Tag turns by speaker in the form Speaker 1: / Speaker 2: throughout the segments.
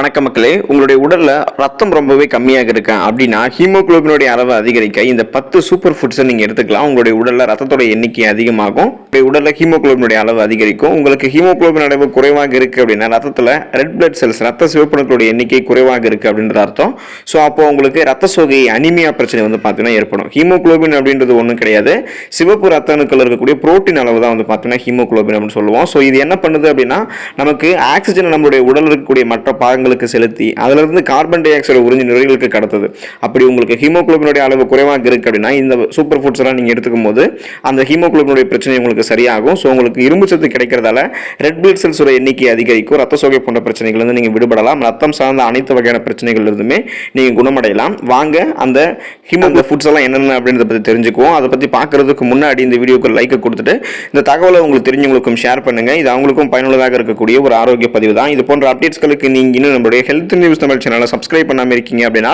Speaker 1: வணக்க மக்களே, உங்களுடைய உடல்ல ரத்தம் ரொம்பவே கம்மியாக இருக்கு அப்படின்னா ஹீமோகுளோபினுடைய அளவை அதிகரிக்க இந்த 10 சூப்பர் ஃபுட்ஸை நீங்க எடுத்துக்கலாம். உங்களுடைய உடல்ல ரத்தத்தோட எண்ணிக்கை அதிகமாகும். உங்களுடைய உடல்ல ஹீமோகுளோபினுடைய அளவு அதிகரிக்கும். உங்களுக்கு ஹீமோகுளோபின் அளவு குறைவாக இருக்கு அப்படின்னா ரத்தத்துல ரெட் பிளட் செல்ஸ் ரத்த சிவப்பணுக்களுடைய எண்ணிக்கை குறைவாக இருக்கு அப்படின்றது அர்த்தம். ஸோ அப்போ உங்களுக்கு ரத்த சோகை அனிமியா பிரச்சனை பார்த்தீங்கன்னா ஏற்படும். ஹீமோகுளோபின் அப்படின்றது ஒன்றும் கிடையாது, சிவப்பு ரத்த அணுக்கள் இருக்கக்கூடிய புரோட்டீன் அளவு தான் பார்த்தீங்கன்னா ஹீமோகுளோபின் அப்படின்னு சொல்லுவோம். ஸோ இது என்ன பண்ணுது அப்படின்னா நமக்கு ஆக்சிஜன் நம்மளுடைய உடல் இருக்கக்கூடிய மற்ற பாகங்களுக்கு செலுத்தி அதிலிருந்து கார்பன் டை ஆக்சைடு உறிஞ்சி நுரையீரலுக்கு கடத்துது. அப்படி உங்களுக்கு ஹீமோகுளோபினுடைய அளவு குறைவாக இருக்கு அப்படின்னா இந்த சூப்பர் ஃபுட்ஸ் எல்லாம் நீங்க எடுத்துக்கும் போது அந்த ஹீமோகுளோபினுடைய பிரச்சனை உங்களுக்கு சரியாகும். ஸோ உங்களுக்கு இரும்பு சத்து கிடைக்கிறதால ரெட் பிளட் செல்ஸ் எண்ணிக்கை அதிகரிக்கும். ரத்த சோகை போன்ற பிரச்சனைகள் இருந்து நீங்க விடுபடலாம். ரத்தம் சார்ந்த அனைத்து வகையான பிரச்சனைகள் இருந்துமே நீங்க குணமடையலாம். வாங்க அந்த ஹீமோகுளோபின் ஃபுட்ஸ் எல்லாம் என்னென்ன அப்படின்றத பத்தி தெரிஞ்சுக்குவோம். அதை பத்தி பார்க்கறதுக்கு முன்னாடி இந்த வீடியோக்கு லைக் கொடுத்துட்டு இந்த தகவலை உங்களுக்கு தெரிஞ்சவங்களுக்கும் ஷேர் பண்ணுங்க. இது அவங்களுக்கும் பயனுள்ளதாக இருக்கக்கூடிய ஒரு ஆரோக்கிய பதிவு தான். இது போன்ற அப்டேட்ஸ்களுக்கு நீங்க இன்னும் நம்மளுடைய ஹெல்த் நியூஸ் தமிழ் சேனலை சப்ஸ்கிரைப் பண்ணாம இருக்கீங்க அப்படின்னா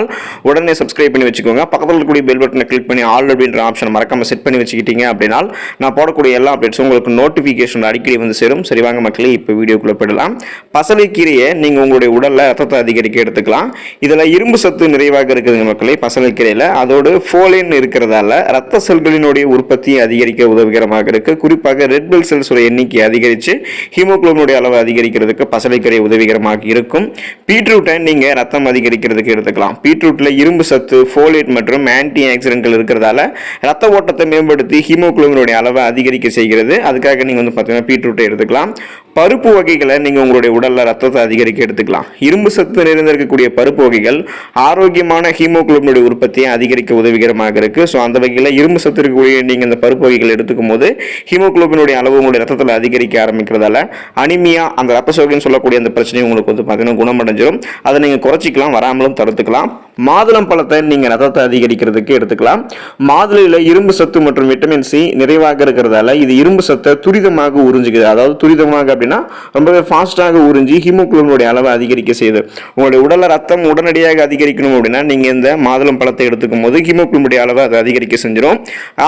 Speaker 1: உடனே சப்ஸ்கிரைப் பண்ணி வச்சுக்கோங்க. பக்கத்தில் இருக்கக்கூடிய பெல் பட்டனை கிளிக் பண்ணி ஆல் அப்படின்ற ஆப்ஷன் மறக்காம செட் பண்ணி வச்சுக்கிட்டீங்க அப்படின்னா நான் போடக்கூடிய எல்லா அப்டேட்ஸும் உங்களுக்கு நோட்டிஃபிகேஷன் அடிக்கடி வந்து சேரும். சரி வாங்க மக்களே, இப்போ வீடியோக்குள்ள போயிடலாம். பசலைக்கீரையை நீங்க உங்களுடைய உடல்ல ரத்தத்தை அதிகரிக்க எடுத்துக்கலாம். இதுல இரும்பு சத்து நிறைவாக இருக்குதுங்க மக்களே பசலைக்கீரையில. அதோடு ஃபோலின் இருக்கிறதால ரத்த செல்களினுடைய உற்பத்தியை அதிகரிக்க உதவிகரமாக இருக்கு. குறிப்பாக ரெட் பிளட் செல்ஸ் எண்ணிக்கை அதிகரித்து ஹீமோகுளோபினுடைய அளவு அதிகரிக்கிறதுக்கு பசலைக்கீரை உதவிகரமாக இருக்கும். பீட்ரூட்டை நீங்க ரத்தம் அதிகரிக்கிறதுக்கு எடுத்துக்கலாம். பீட்ரூட்ல இரும்பு சத்து, ஃபோலேட் மற்றும் ஆன்டி ஆக்சிடென்ட்கள் இருக்கிறதால ரத்த ஓட்டத்தை மேம்படுத்தி ஹீமோகுளோபினுடைய அளவை அதிகரிக்க செய்கிறது. அதுக்காக நீங்க பார்த்தீங்கன்னா பீட்ரூட்டை எடுத்துக்கலாம். பருப்பு வகைகளை நீங்க உங்களுடைய உடல்ல ரத்தத்தை அதிகரிக்க எடுத்துக்கலாம். இரும்பு சத்து நிறைந்திருக்கக்கூடிய பருப்பு வகைகள் ஆரோக்கியமான ஹீமோகுளோபினுடைய உற்பத்தியை அதிகரிக்க உதவிகரமாக இருக்கு. ஸோ அந்த வகையில் இரும்பு சத்து இருக்கக்கூடிய நீங்க இந்த பருப்பு வகைகள் எடுத்துக்கும் போது ஹீமோகுளோபினுடைய அளவு உங்களுடைய ரத்தத்தில் அதிகரிக்க ஆரம்பிக்கிறதால அனிமியா அந்த ரத்த சோகைன்னு சொல்லக்கூடிய அந்த பிரச்சனை உங்களுக்கு பார்த்தீங்கன்னா குணமடைஞ்சிடும். அதை நீங்க குறைச்சிக்கலாம், வராமலும் தடுத்துக்கலாம். மாதுளம் பழத்தை நீங்க ரத்தத்தை அதிகரிக்கிறதுக்கு எடுத்துக்கலாம். மாதுளையில இரும்பு சத்து மற்றும் விட்டமின் சி நிறைவாக இருக்கிறதால இது இரும்பு சத்தை துரிதமாக உறிஞ்சுகிறது. அதாவது துரிதமாக அப்படின்னா ரொம்பவே ஃபாஸ்டாக உறிஞ்சி ஹீமோகுளோபினுடைய அளவை அதிகரிக்க செய்யுது. உங்களுடைய உடல்ல ரத்தம் உடனடியாக அதிகரிக்கணும் அப்படின்னா நீங்க இந்த மாதுளம் பழத்தை எடுத்துக்கும் போது ஹீமோகுளோபினுடைய அளவை அதை அதிகரிக்க செஞ்சிடும்.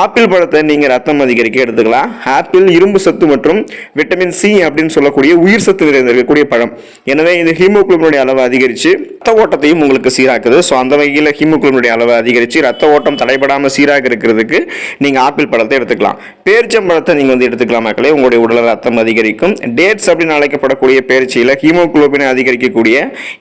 Speaker 1: ஆப்பிள் பழத்தை நீங்க ரத்தம் அதிகரிக்க எடுத்துக்கலாம். ஆப்பிள் இரும்பு சத்து மற்றும் விட்டமின் சி அப்படின்னு சொல்லக்கூடிய உயிர் சத்து நிறைந்திருக்கக்கூடிய பழம். எனவே இது ஹீமோகுளோபினுடைய அளவை அதிகரித்து ரத்த ஓட்டத்தையும் உங்களுக்கு சீராக்குது. ஸோ அந்த வகையில் ஹீமோகுளோபினுடைய அளவை அதிகரித்து ரத்த ஓட்டம் தடைபடாமல் சீராக இருக்கிறதுக்கு நீங்கள் ஆப்பிள் பழத்தை எடுத்துக்கலாம். பேரிச்சம்பழத்தை நீங்கள் எடுத்துக்கலாம் மக்களே, உங்களுடைய உடல் ரத்தம் அதிகரிக்கும். டேட்ஸ் அப்படின்னு அழைக்கப்படக்கூடிய பேரிச்சையில் ஹீமோகுளோபினை அதிகரிக்கக்கூடிய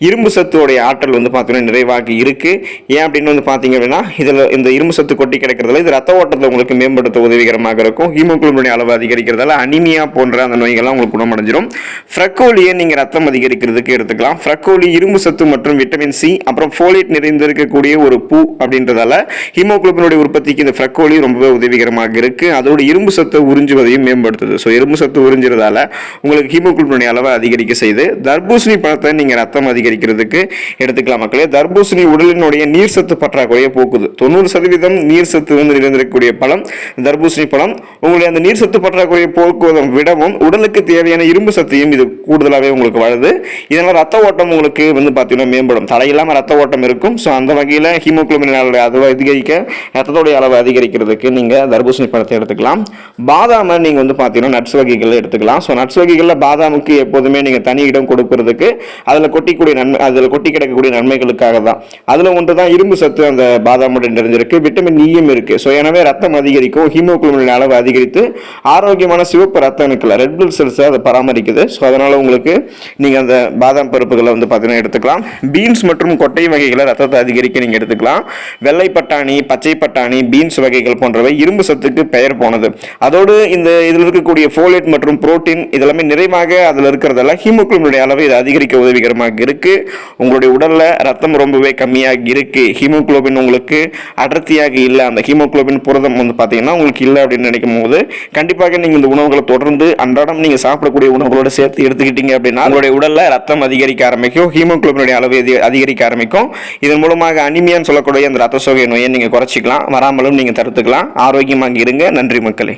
Speaker 1: இரும்பு சத்துடைய ஆற்றல் பார்த்தீங்கன்னா நிறைவாக இருக்கு. ஏன் அப்படின்னு பார்த்தீங்க அப்படின்னா இதில் இந்த இரும்பு சத்து கொட்டி கிடைக்கிறதுல இது ரத்த ஓட்டத்தை உங்களுக்கு மேம்படுத்த உதவிகரமாக இருக்கும். ஹீமோகுளோபினுடைய அளவு அதிகரிக்கிறதால அனிமியா போன்ற அந்த நோய்கள்லாம் உங்களுக்கு குணமடைஞ்சிடும். ஃப்ரக்கோலியை நீங்கள் ரத்தம் அதிகரிக்கிறதுக்கு எடுத்துக்கலாம். ஃப்ரக்கோலி இரும்பு சத்து மற்றும் விட்டமின் சி அப்புறம் ஃபோலேட் நிறைந்திருக்கக்கூடிய ஒரு பூ அப்படின்றதால ஹீமோகுளோபினுடைய உற்பத்திக்கு இந்த ஃப்ரக்கோலி ரொம்பவே உதவிகரமாக இருக்கு. அதோட இரும்பு சத்தை உறிஞ்சுவதையும் மேம்படுத்துது. ஸோ இரும்பு சத்து உறிஞ்சுறதால உங்களுக்கு ஹீமோகுளோபினுடைய அளவை அதிகரிக்க செய்து. தர்பூசணி பழத்தை நீங்க ரத்தம் அதிகரிக்கிறதுக்கு எடுத்துக்கலாம் மக்களே. தர்பூசணி உடலினுடைய நீர் சத்து பற்றாக்குறையை போக்குது. 90% நீர் சத்து நிறைந்திருக்கக்கூடிய பழம் தர்பூசணி பழம். உங்களுடைய அந்த நீர் சத்து பற்றாக்குறையை போக்குவதை விடவும் உடலுக்கு தேவையான இரும்பு சத்தையும் இது கூடுதலாகவே உங்களுக்கு வருது. இதனால ரத்த ஓட்டம் உங்களுக்கு பார்த்தீங்கன்னா மேம்படும். தடையில்லாம ரத்த ஓட்டம் இருக்கும். ஸோ அந்த வகையில் ஹீமோகுளோபின் அளவை அதிகரிக்க ரத்தத்தோடைய அளவை அதிகரிக்கிறதுக்கு நீங்க தர்பூசணி பழத்தை எடுத்துக்கலாம். பாதாமை நீங்க பார்த்தீங்கன்னா நட்ஸ் வகைகள் எடுத்துக்கலாம். ஸோ நட்ஸ் வகைகளில் பாதாமுக்கு எப்போதுமே நீங்க தனி இடம் கொடுக்கறதுக்கு அதில் கொட்டி கிடக்கக்கூடிய நன்மைகளுக்காக தான். அதுல ஒன்று தான் இரும்பு சத்து அந்த பாதாமுடன் நிறைஞ்சிருக்கு. விட்டமின் ஈயும் இருக்கு. ஸோ எனவே ரத்தம் அதிகரிக்கும். ஹீமோகுளோபின் அளவு அதிகரித்து ஆரோக்கியமான சிவப்பு ரத்த அணுக்கள் ரெட் பிளட் செல்ஸ் அதை பராமரிக்குது. ஸோ அதனால உங்களுக்கு நீங்க அந்த பாதாம் பருப்புகளை பார்த்தீங்கன்னா எடுத்துக்கலாம். பீன்ஸ் மற்றும் கொட்டை வகைகளை ரத்தத்தை அதிகரிக்க நீங்க எடுத்துக்கலாம். வெள்ளை பட்டாணி, பச்சை பட்டாணி, பீன்ஸ் வகைகள் போன்றவை இரும்பு சத்துக்கு பெயர் போனது. அதோடு இந்த இதில் இருக்கக்கூடிய ஃபோலேட் மற்றும் புரோட்டீன் இதெல்லாமே நிறைவாக அதில் இருக்கிறதால ஹீமோகுளோபினுடைய அளவை இது அதிகரிக்க உதவிகரமாக இருக்கு. உங்களுடைய உடல்ல ரத்தம் ரொம்பவே கம்மியாக இருக்கு, ஹீமோகுளோபின் உங்களுக்கு அடர்த்தியாக இல்லை, அந்த ஹீமோகுளோபின் புரதம் பார்த்தீங்கன்னா உங்களுக்கு இல்லை அப்படின்னு நினைக்கும் போது கண்டிப்பாக நீங்க இந்த உணவுகளை தொடர்ந்து அன்றாடம் நீங்க சாப்பிடக்கூடிய உணவுகளோட சேர்த்து எடுத்துக்கிட்டீங்க அப்படின்னா உங்களுடைய உடல்ல ரத்தம் அதிகரிக்க ஆரம்பிக்கும். ஹீமோகுளோபினுடைய அளவு அதிகரிக்க ஆரம்பிக்கும். இதன் மூலமாக அனிமியான்னு சொல்லக்கூடிய அந்த ரத்த சோகை நோயை நீங்க குறைச்சிக்கலாம், வராமலும் நீங்க தடுத்துக்கலாம். ஆரோக்கியமாக இருங்க. நன்றி மக்களே.